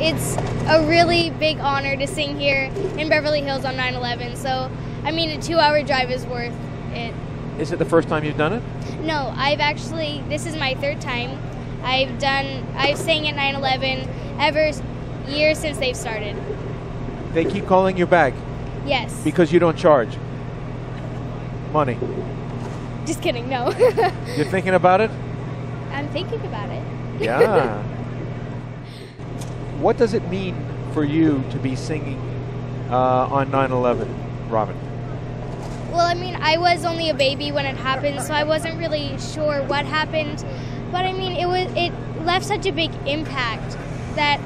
it's a really big honor to sing here in Beverly Hills on 9/11. So, I mean, a 2-hour drive is worth it. Is it the first time you've done it? No, this is my 3rd time. I've sang at 9/11 every year since they've started. They keep calling you back? Yes. Because you don't charge money? Just kidding, no. You're thinking about it? I'm thinking about it. Yeah. What does it mean for you to be singing on 9/11, Robin? Well, I mean, I was only a baby when it happened, so I wasn't really sure what happened. But I mean, it left such a big impact that,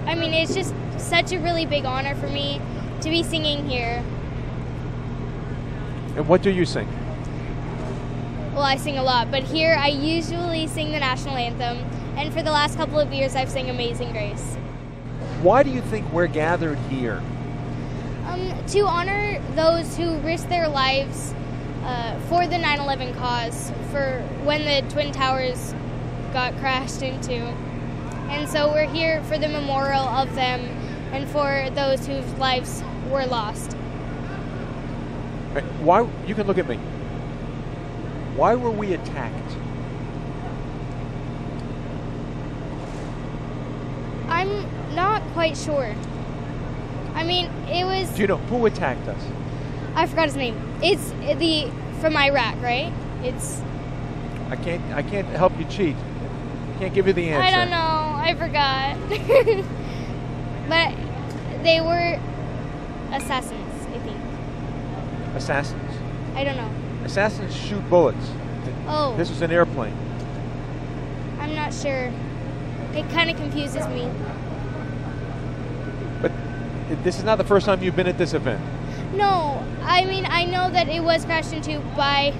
I mean, it's just such a really big honor for me to be singing here. And what do you sing? Well, I sing a lot, but here I usually sing the national anthem, and for the last couple of years I've sang Amazing Grace. Why do you think we're gathered here? To honor those who risked their lives for the 9/11 cause, for when the Twin Towers got crashed into. And so we're here for the memorial of them and for those whose lives were lost. Why? You can look at me. Why were we attacked? I'm not quite sure. I mean, it was... Do you know who attacked us? I forgot his name. It's from Iraq, right? It's... I can't help you cheat. I can't give you the answer. I don't know. I forgot. But they were assassins, I think. Assassins? I don't know. Assassins shoot bullets. Oh. This was an airplane. I'm not sure. It kind of confuses me. But this is not the first time you've been at this event. No. I mean, I know that it was crashed into by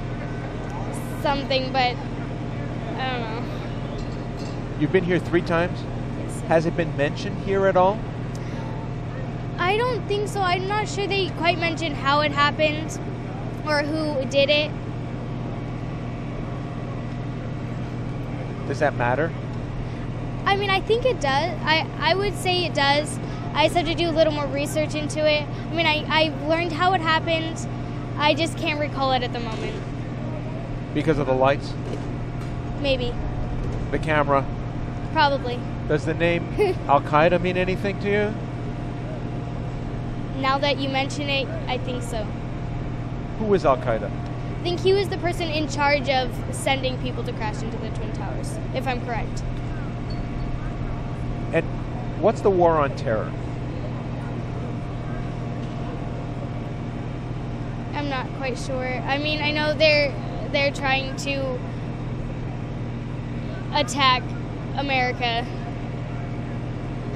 something, but I don't know. You've been here 3 times? Yes. Has it been mentioned here at all? I don't think so. I'm not sure they quite mentioned how it happened or who did it. Does that matter? I mean, I think it does. I would say it does. I just have to do a little more research into it. I mean, I learned how it happened. I just can't recall it at the moment. Because of the lights? Maybe. The camera? Probably. Does the name Al-Qaeda mean anything to you? Now that you mention it, I think so. Who is Al-Qaeda? I think he was the person in charge of sending people to crash into the Twin Towers, if I'm correct. And what's the war on terror? I'm not quite sure. I mean, I know they're trying to attack America,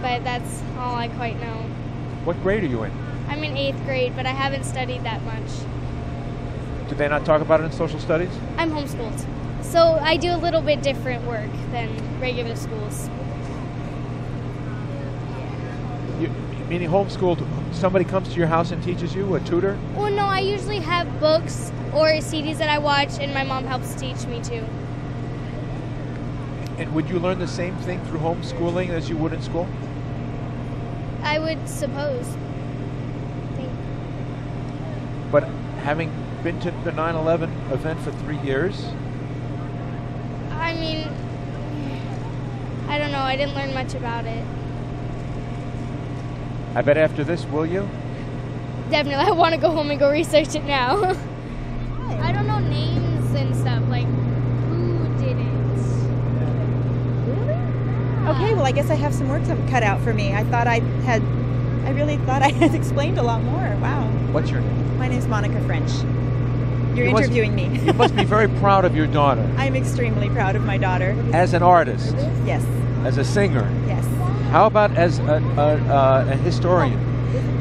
but that's all I quite know. What grade are you in? I'm in 8th grade, but I haven't studied that much. Do they not talk about it in social studies? I'm homeschooled, so I do a little bit different work than regular schools. Meaning homeschooled, somebody comes to your house and teaches you, a tutor? Well, no, I usually have books or CDs that I watch, and my mom helps teach me too. And would you learn the same thing through homeschooling as you would in school? I would suppose. But having been to the 9/11 event for 3 years? I mean, I don't know. I didn't learn much about it. I bet after this, will you? Definitely. I want to go home and go research it now. I don't know names and stuff, like who did it. Really? Okay, well, I guess I have some work cut out for me. I really thought I had explained a lot more. Wow. What's your name? My name's Monica French. You're interviewing me. You must be very proud of your daughter. I'm extremely proud of my daughter. As an artist? Yes. As a singer? Yes. How about as a historian?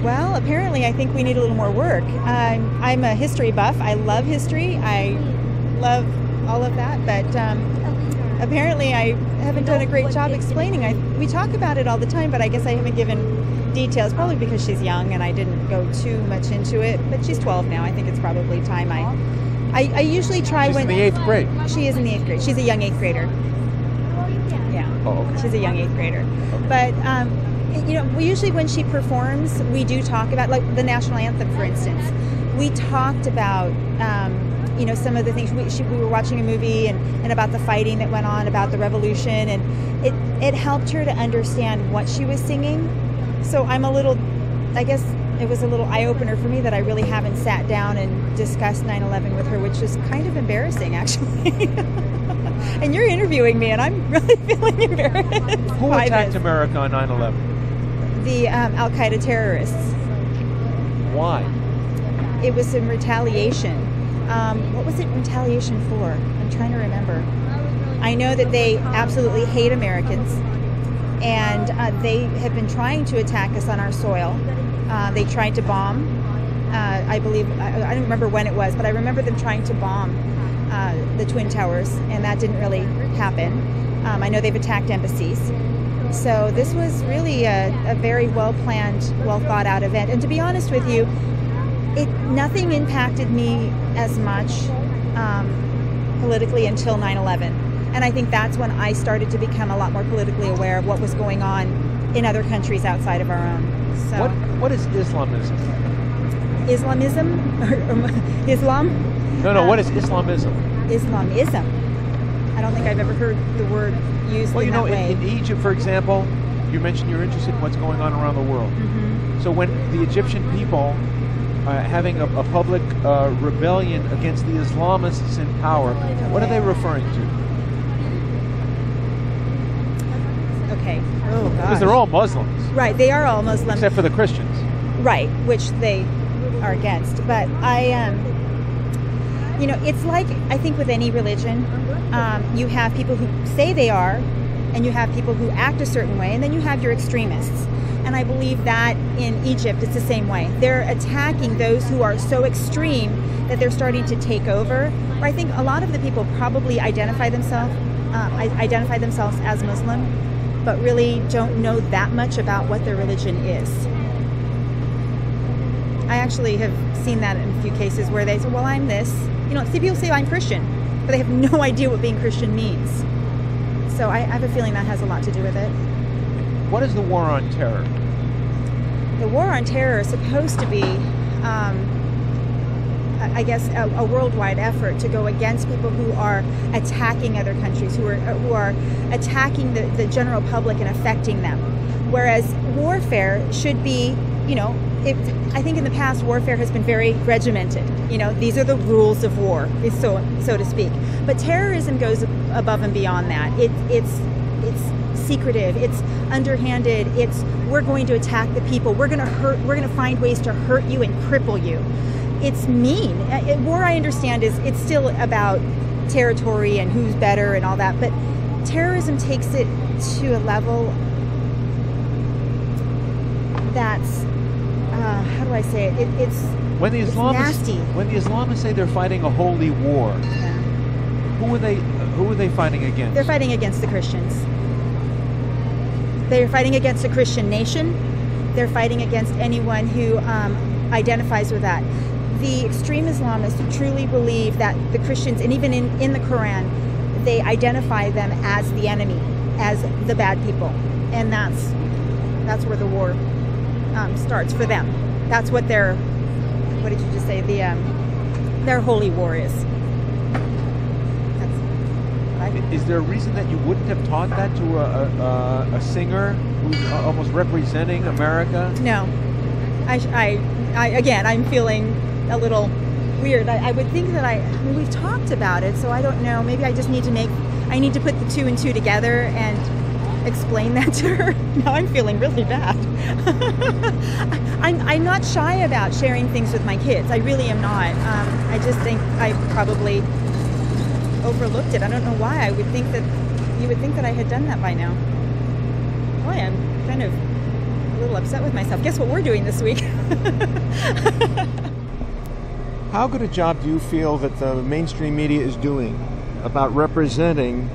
Well, apparently I think we need a little more work. I'm a history buff. I love history. I love all of that, but apparently I haven't done a great job explaining. We talk about it all the time, but I guess I haven't given details, probably because she's young and I didn't go too much into it, but she's 12 now. I think it's probably time I usually try She's when... in the 8th grade? She is in the 8th grade. She's a young 8th grader. Yeah. Oh, okay. She's a young 8th grader. Okay. But Usually when she performs, we do talk about, like the national anthem, for instance. We talked about, some of the things. We were watching a movie and about the fighting that went on, about the revolution, and it helped her to understand what she was singing. So I guess it was a little eye-opener for me that I really haven't sat down and discussed 9/11 with her, which is kind of embarrassing, actually. And you're interviewing me, and I'm really feeling embarrassed. Who attacked America on 9/11? The Al-Qaeda terrorists. Why? It was in retaliation. What was it retaliation for? I'm trying to remember. I know that they absolutely hate Americans, and they have been trying to attack us on our soil. They tried to bomb, I believe, I don't remember when it was, but I remember them trying to bomb the Twin Towers, and that didn't really happen. I know they've attacked embassies. So this was really a very well-planned, well-thought-out event. And to be honest with you, nothing impacted me as much politically until 9/11. And I think that's when I started to become a lot more politically aware of what was going on in other countries outside of our own. So, what is Islamism? Islamism? Islam? No, what is Islamism? Islamism. I don't think I've ever heard the word used in that way. In Egypt, for example, you mentioned you're interested in what's going on around the world. Mm-hmm. So when the Egyptian people having a public rebellion against the Islamists in power, what are they referring to? Okay. Oh, gosh. Because they're all Muslims. Right, they are all Muslims. Except for the Christians. Right, which they are against. But it's like, I think with any religion, you have people who say they are, and you have people who act a certain way, and then you have your extremists. And I believe that in Egypt, it's the same way. They're attacking those who are so extreme that they're starting to take over. Or I think a lot of the people probably identify themselves as Muslim, but really don't know that much about what their religion is. I actually have seen that in a few cases where they say, well, I'm this. People say I'm Christian, but they have no idea what being Christian means. So I have a feeling that has a lot to do with it. What is the war on terror? The war on terror is supposed to be, I guess, a worldwide effort to go against people who are attacking other countries, who are attacking the general public and affecting them. Whereas warfare should be, I think in the past warfare has been very regimented. These are the rules of war, so to speak. But terrorism goes above and beyond that. It's secretive. It's underhanded. We're going to attack the people. We're going to find ways to hurt you and cripple you. It's mean. War, I understand, it's still about territory and who's better and all that. But terrorism takes it to a level that's how do I say it? It's nasty. When the Islamists say they're fighting a holy war, who are they fighting against? They're fighting against the Christians. They're fighting against the Christian nation. They're fighting against anyone who identifies with that. The extreme Islamists truly believe that the Christians, and even in the Quran, they identify them as the enemy, as the bad people, and that's where the war starts for them. That's what what did you just say? Their holy war is. Is there a reason that you wouldn't have taught that to a singer who's almost representing America? No. Again, I'm feeling a little weird. I would think that we've talked about it, so I don't know. Maybe I just need to put the two and two together and explain that to her. Now I'm feeling really bad. I'm not shy about sharing things with my kids. I really am not. I just think I probably overlooked it. I don't know why. You would think that I had done that by now. Boy, I'm kind of a little upset with myself. Guess what we're doing this week? How good a job do you feel that the mainstream media is doing about representing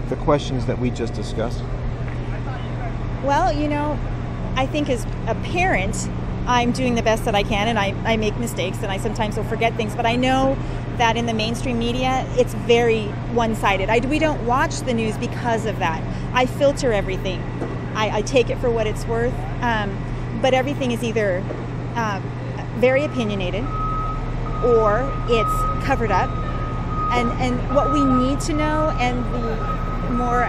the questions that we just discussed? Well, I think as a parent, I'm doing the best that I can, and I make mistakes, and I sometimes will forget things, but I know that in the mainstream media, it's very one-sided. We don't watch the news because of that. I filter everything. I take it for what it's worth. But everything is either very opinionated or it's covered up. And what we need to know, and the more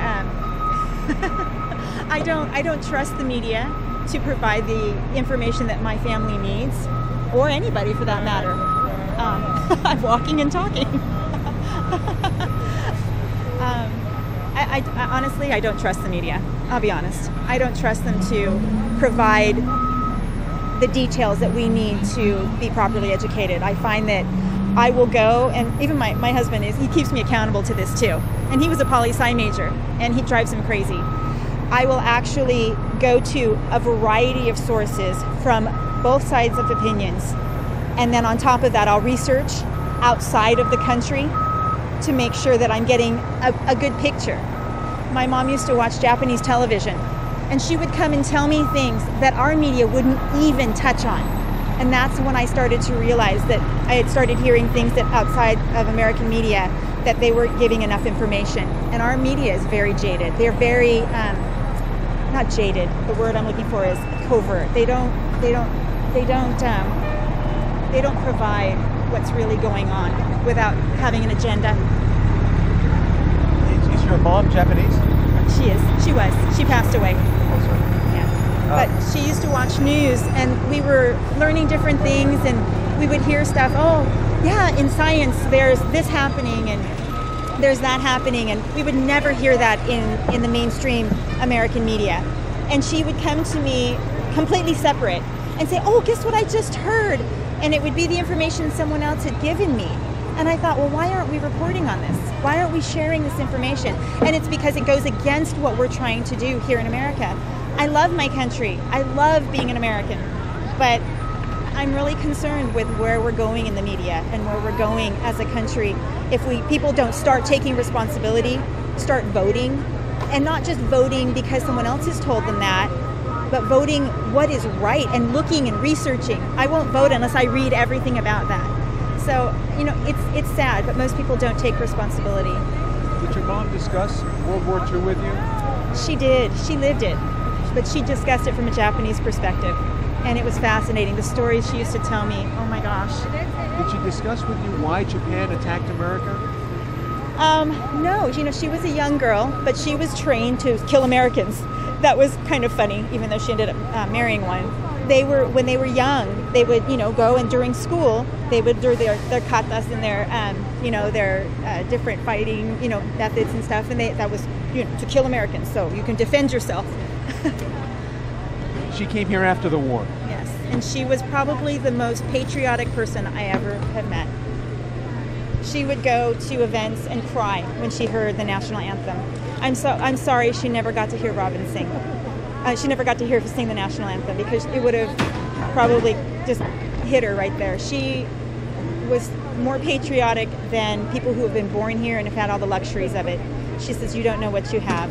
I don't trust the media to provide the information that my family needs, or anybody for that matter. I'm walking and talking. I honestly, I don't trust the media. I'll be honest. I don't trust them to provide the details that we need to be properly educated. I find that I will go, and even my husband he keeps me accountable to this too. And he was a poli-sci major, and he drives him crazy. I will actually go to a variety of sources from both sides of opinions. And then on top of that, I'll research outside of the country to make sure that I'm getting a good picture. My mom used to watch Japanese television, and she would come and tell me things that our media wouldn't even touch on. And that's when I started to realize that I had started hearing things that outside of American media, that they weren't giving enough information. And our media is very jaded. They're very, not jaded, the word I'm looking for is covert. They don't provide what's really going on without having an agenda. Is your mom Japanese? She is. She was. She passed away. But she used to watch news, and we were learning different things, and we would hear stuff, oh, yeah, in science there's this happening and there's that happening, and we would never hear that in the mainstream American media. And she would come to me completely separate and say, oh, guess what I just heard? And it would be the information someone else had given me. And I thought, well, why aren't we reporting on this? Why aren't we sharing this information? And it's because it goes against what we're trying to do here in America. I love my country. I love being an American, but I'm really concerned with where we're going in the media and where we're going as a country. If people don't start taking responsibility, start voting, and not just voting because someone else has told them that, but voting what is right and looking and researching. I won't vote unless I read everything about that. So, it's sad, but most people don't take responsibility. Did your mom discuss World War II with you? She did. She lived it. But she discussed it from a Japanese perspective, and it was fascinating. The stories she used to tell me, oh my gosh. Did she discuss with you why Japan attacked America? No, she was a young girl, but she was trained to kill Americans. That was kind of funny, even though she ended up marrying one. When they were young, they would, go, and during school, they would do their katas and their different fighting, methods and stuff, and that was, to kill Americans, so you can defend yourself. She came here after the war. Yes, and she was probably the most patriotic person I ever have met. She would go to events and cry when she heard the national anthem. I'm sorry she never got to hear Robin sing. She never got to hear her sing the national anthem because it would have probably just hit her right there. She was more patriotic than people who have been born here and have had all the luxuries of it. She says, you don't know what you have.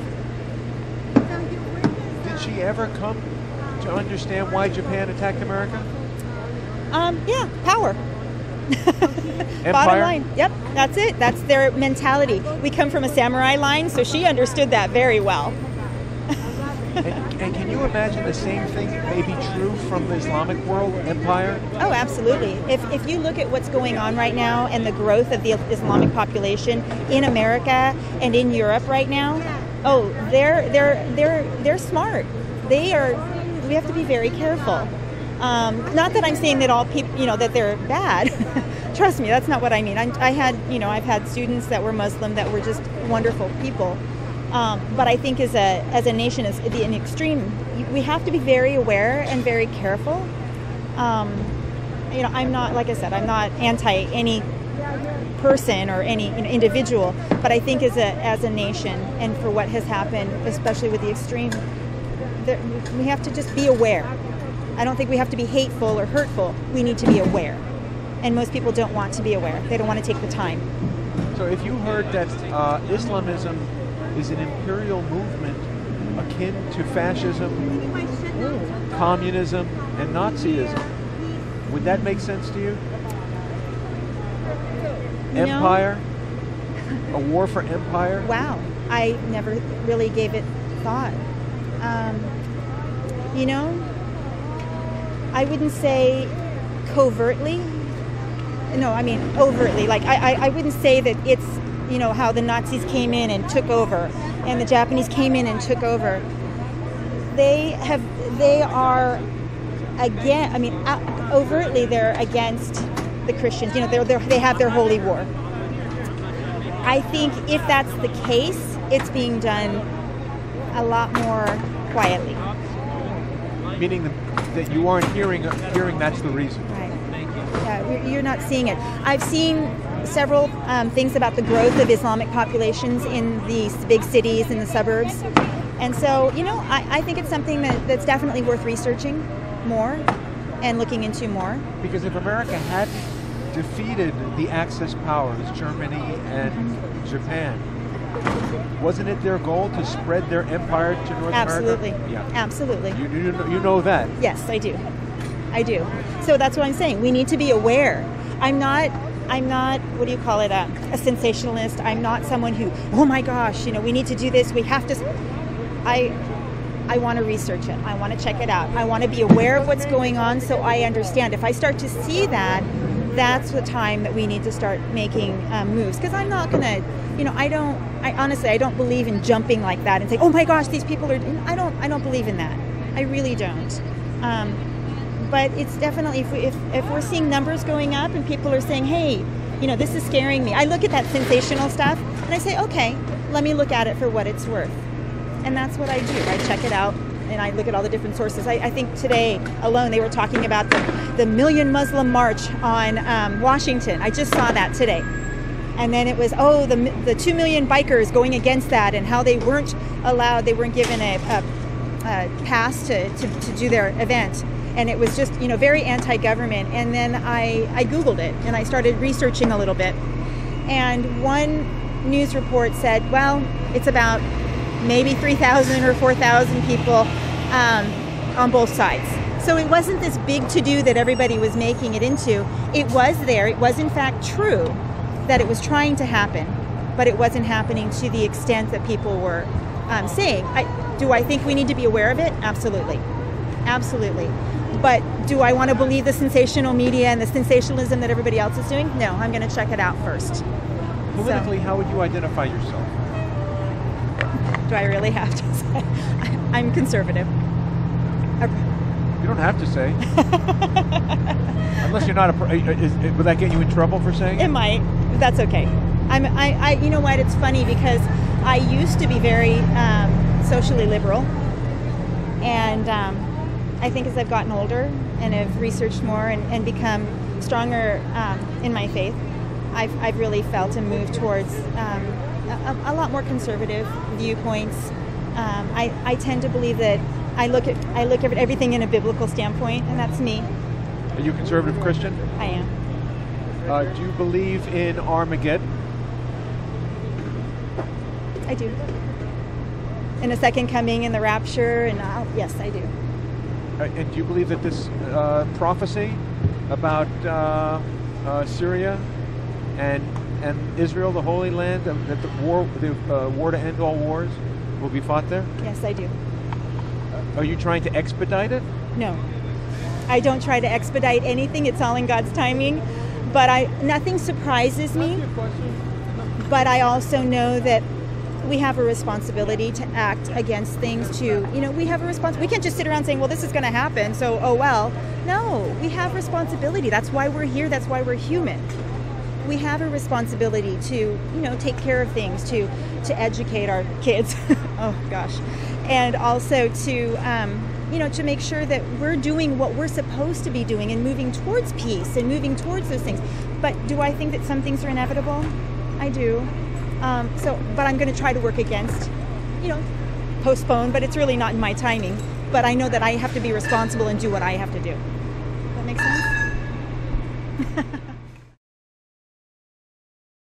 Did she ever come to understand why Japan attacked America? Yeah, power. Empire? Bottom line. Yep, that's it. That's their mentality. We come from a samurai line, so she understood that very well. And can you imagine the same thing may be true from the Islamic world, empire? Oh, absolutely. If you look at what's going on right now and the growth of the Islamic population in America and in Europe right now, oh, they're smart. We have to be very careful. Not that I'm saying that all people, that they're bad. Trust me, that's not what I mean. I've had students that were Muslim that were just wonderful people. But I think as a nation, as an extreme, we have to be very aware and very careful. I'm not, like I said, I'm not anti any person or any individual, but I think as a nation and for what has happened, especially with the extreme, we have to just be aware. I don't think we have to be hateful or hurtful. We need to be aware. And most people don't want to be aware. They don't want to take the time. So if you heard that Islamism is an imperial movement akin to fascism, communism, and Nazism, would that make sense to you? Empire? A war for empire? Wow. I never really gave it thought. You know, I wouldn't say covertly. No, I mean overtly. Like I wouldn't say that it's, you know, how the Nazis came in and took over and the Japanese came in and took over. They are again, I mean, overtly they're against the Christians. You know, they have their holy war. I think if that's the case, it's being done a lot more quietly. Meaning that you aren't hearing that's the reason. Right. Yeah, you're not seeing it. I've seen several things about the growth of Islamic populations in these big cities and the suburbs. And so, you know, I think it's something that's definitely worth researching more and looking into more. Because if America hadn't defeated the Axis powers, Germany and Japan, wasn't it their goal to spread their empire to North Absolutely. America? Yeah. Absolutely. You know that. Yes, I do. I do. So that's what I'm saying. We need to be aware. I'm not, what do you call it, a sensationalist. I'm not someone who, oh my gosh, you know, we need to do this. We have to. I want to research it. I want to check it out. I want to be aware of what's going on so I understand. If I start to see that, that's the time that we need to start making moves. Because I'm not going to, you know, I honestly don't believe in jumping like that and saying, oh my gosh, these people are, I don't believe in that. I really don't. But it's definitely, if we're seeing numbers going up and people are saying, hey, you know, this is scaring me. I look at that sensational stuff and I say, okay, let me look at it for what it's worth. And that's what I do. I check it out and I look at all the different sources. I think today alone they were talking about the Million Muslim March on Washington. I just saw that today. And then it was, the 2 million bikers going against that and how they weren't allowed, they weren't given a pass to do their event. And it was just, you know, very anti-government. And then I Googled it and I started researching a little bit. And one news report said, well, it's about maybe 3,000 or 4,000 people on both sides. So it wasn't this big to-do that everybody was making it into. It was there. It was in fact true that it was trying to happen, but it wasn't happening to the extent that people were saying. Do I think we need to be aware of it? Absolutely. Absolutely. But do I want to believe the sensational media and the sensationalism that everybody else is doing? No, I'm going to check it out first. Politically, how would you identify yourself? Do I really have to say? I'm conservative. You don't have to say. Unless you're not would that get you in trouble for saying it? It might. That's okay. You know what? It's funny because I used to be very socially liberal, and I think as I've gotten older and have researched more and become stronger in my faith, I've really felt a move towards a lot more conservative viewpoints. I tend to believe that I look at everything in a biblical standpoint, and that's me. Are you a conservative Christian? I am. Do you believe in Armageddon? I do. In a second coming, in the rapture, and yes, I do. And do you believe that this prophecy about Syria and Israel, the Holy Land, that the war to end all wars will be fought there? Yes, I do. Are you trying to expedite it? No. I don't try to expedite anything. It's all in God's timing. But nothing surprises me. But I also know that we have a responsibility to act against things we have a responsibility. We can't just sit around saying, well, this is going to happen, so, oh, well. No, we have responsibility. That's why we're here. That's why we're human. We have a responsibility to, take care of things, to educate our kids. Oh, gosh. And also to, to make sure that we're doing what we're supposed to be doing and moving towards peace and moving towards those things. But do I think that some things are inevitable? I do. But I'm going to try to work against, postpone, but it's really not in my timing. But I know that I have to be responsible and do what I have to do. That make sense?